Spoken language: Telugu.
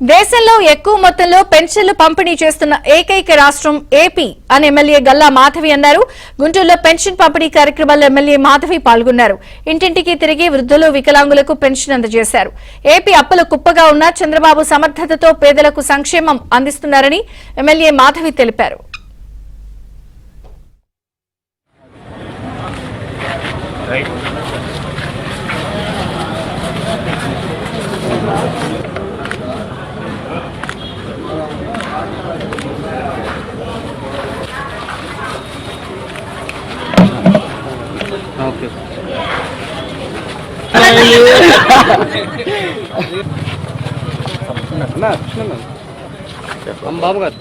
దేశంలో ఎక్కువ మొత్తంలో పెన్షన్లు పంపిణీ చేస్తున్న ఏకైక రాష్ట్రం ఏపీ అని ఎమ్మెల్యే గల్లా మాధవి అన్నారు. గుంటూరులో పెన్షన్ పంపిణీ కార్యక్రమాల్లో ఎమ్మెల్యే మాధవి పాల్గొన్నారు. ఇంటింటికి తిరిగి వృద్ధులు, వికలాంగులకు పెన్షన్ అందజేశారు. ఏపీ అప్పుల కుప్పగా ఉన్న చంద్రబాబు సమర్థతతో పేదలకు సంక్షేమం అందిస్తున్నారని ఎమ్మెల్యే మాధవి తెలిపారు. ఓకే బాబు గారు